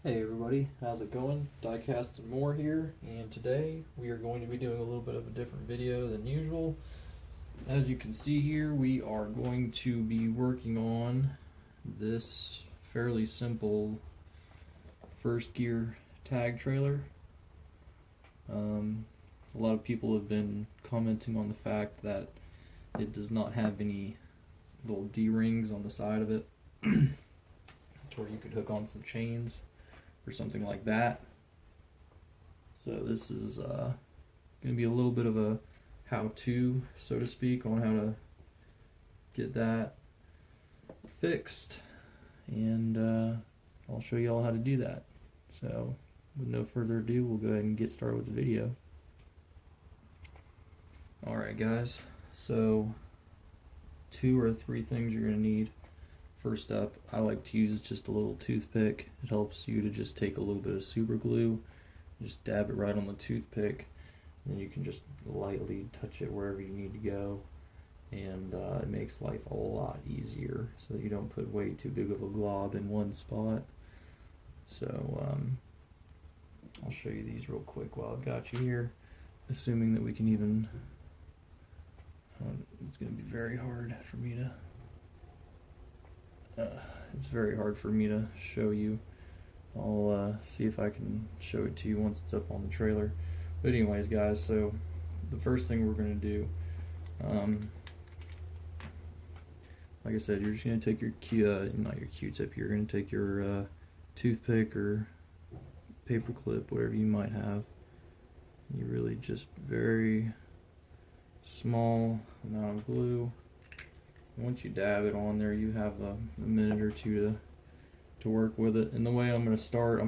Hey everybody, how's it going? Diecast and More here, and today we are going to be doing a little bit of a different video than usual. As you can see here, we are going to be working on this fairly simple first gear tag trailer. A lot of people have been commenting on the fact that it does not have any little D-rings on the side of it where you could hook on some chains or something like that. So this is going to be a little bit of a how-to, so to speak, on how to get that fixed, and I'll show you all how to do that. So with no further ado, we'll go ahead and get started with the video. Alright guys, so 2 or 3 things you're going to need. First up, I like to use just a little toothpick. It helps you to just take a little bit of super glue, just dab it right on the toothpick, and then you can just lightly touch it wherever you need to go, and it makes life a lot easier so that you don't put way too big of a glob in one spot. So I'll show you these real quick while I've got you here, assuming that we can even, it's going to be very hard for me to show you. I'll see if I can show it to you once it's up on the trailer. But anyways guys, so the first thing we're going to do, like I said, you're just going to take your not your Q-tip, you're going to take your toothpick or paper clip, whatever you might have. You really just very small amount of glue. Once you dab it on there, you have a minute or two to work with it. And the way I'm going to start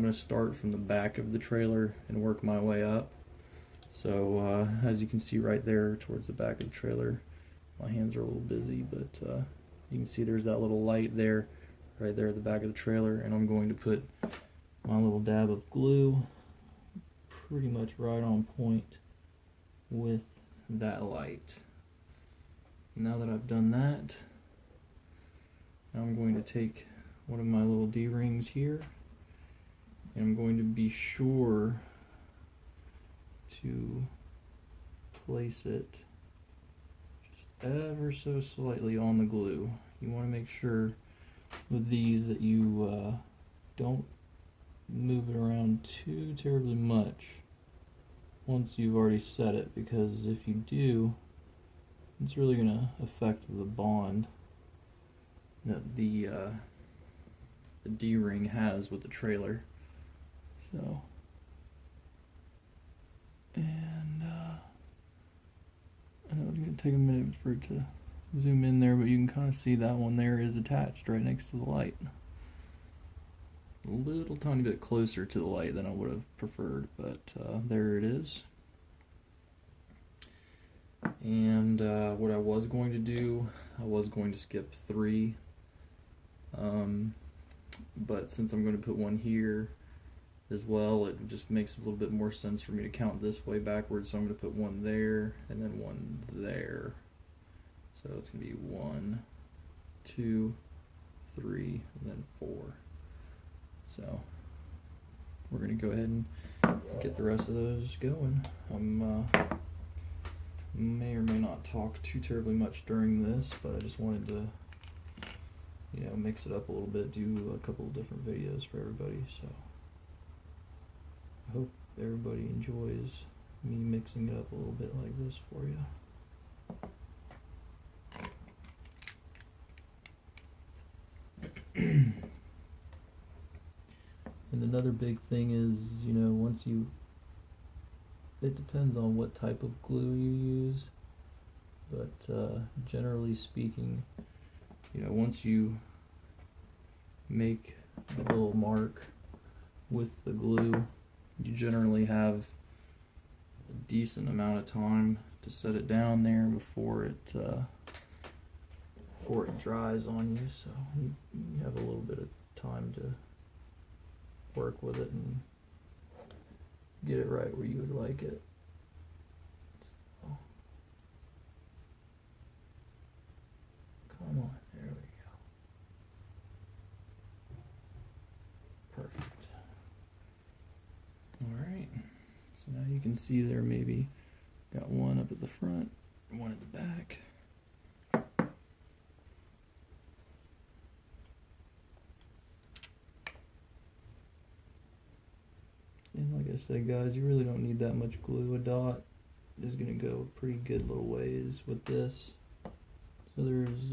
from the back of the trailer and work my way up. So as you can see right there towards the back of the trailer, my hands are a little busy, but you can see there's that little light there, right there at the back of the trailer, and I'm going to put my little dab of glue pretty much right on point with that light. Now that I've done that, I'm going to take one of my little D-rings here, and I'm going to be sure to place it just ever so slightly on the glue. You want to make sure with these that you don't move it around too terribly much once you've already set it, because if you do, it's really going to affect the bond that the D-ring has with the trailer. So, and I know it's going to take a minute for it to zoom in there, but you can kind of see that one there is attached right next to the light. A little tiny bit closer to the light than I would have preferred, but there it is. And what I was going to do, I was going to skip 3, but since I'm going to put one here as well, it just makes a little bit more sense for me to count this way backwards. So I'm going to put one there and then one there. So it's going to be 1, 2, 3, and then 4. So we're going to go ahead and get the rest of those going. May or may not talk too terribly much during this, but I just wanted to, mix it up a little bit, do a couple of different videos for everybody. So I hope everybody enjoys me mixing it up a little bit like this for you. And another big thing is, it depends on what type of glue you use, but generally speaking, once you make a little mark with the glue, you generally have a decent amount of time to set it down there before it dries on you, so you have a little bit of time to work with it and get it right where you would like it. So, come on, there we go. Perfect. So now you can see there maybe got one up at the front, one at the back. And like I said, guys, you really don't need that much glue. A dot is going to go a pretty good little ways with this. So there's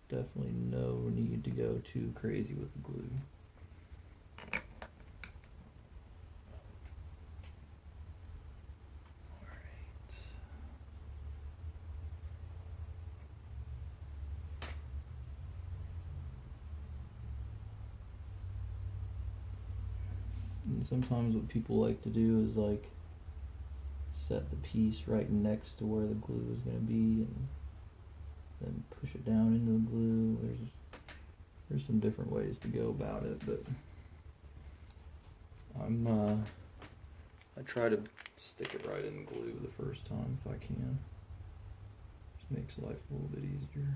definitely no need to go too crazy with the glue. And sometimes what people like to do is like set the piece right next to where the glue is going to be and then push it down into the glue. There's some different ways to go about it, but I try to stick it right in the glue the first time if I can. Just makes life a little bit easier.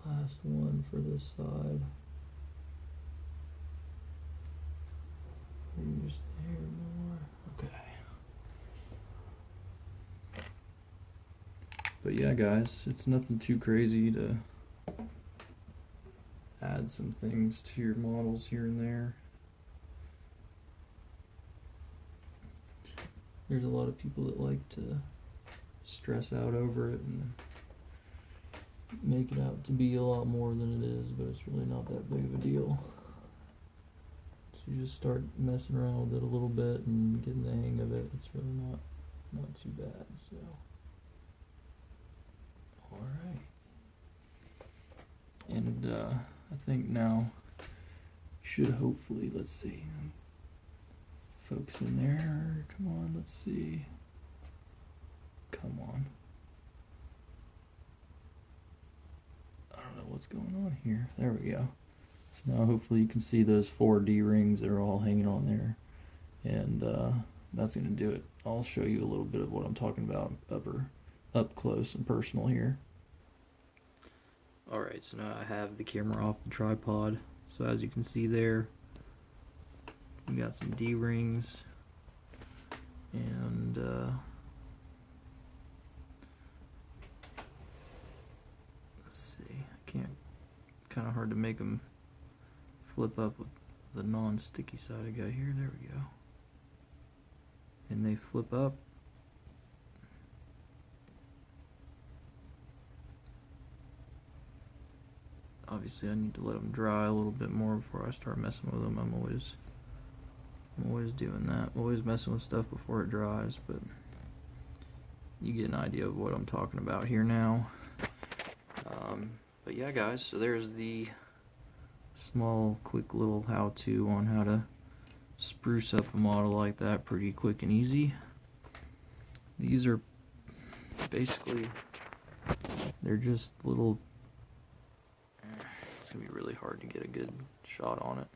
Last one for this side. Use the hair more. Okay. But yeah, guys, it's nothing too crazy to add some things to your models here and there. There's a lot of people that like to stress out over it and make it out to be a lot more than it is, but it's really not that big of a deal. So you just start messing around with it a little bit and getting the hang of it. It's really not too bad. So, all right. And I think now should hopefully, let's see, focus in there. Come on, let's see. Come on. I don't know what's going on here. There we go. So now hopefully you can see those 4 D-rings that are all hanging on there. And that's going to do it. I'll show you a little bit of what I'm talking about up close and personal here. Alright, so now I have the camera off the tripod. So as you can see there, we got some D-rings. And kind of hard to make them flip up with the non-sticky side I got here. There we go. And they flip up. Obviously I need to let them dry a little bit more before I start messing with them. I'm always doing that. I'm always messing with stuff before it dries, but you get an idea of what I'm talking about here now. But yeah, guys, so there's the small, quick little how-to on how to spruce up a model like that pretty quick and easy. These are basically, they're just little, it's gonna be really hard to get a good shot on it.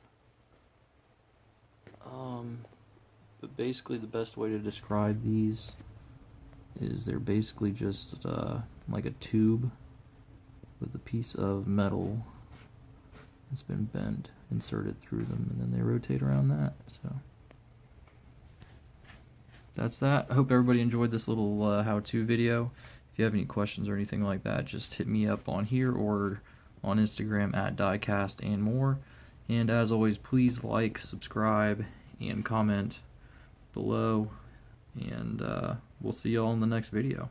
But basically the best way to describe these is they're basically just like a tube with a piece of metal that's been bent inserted through them, and then they rotate around that. So that's that. I hope everybody enjoyed this little how-to video. If you have any questions or anything like that, just hit me up on here or on Instagram at diecast and more. And as always, please like, subscribe, and comment below, and we'll see y'all in the next video.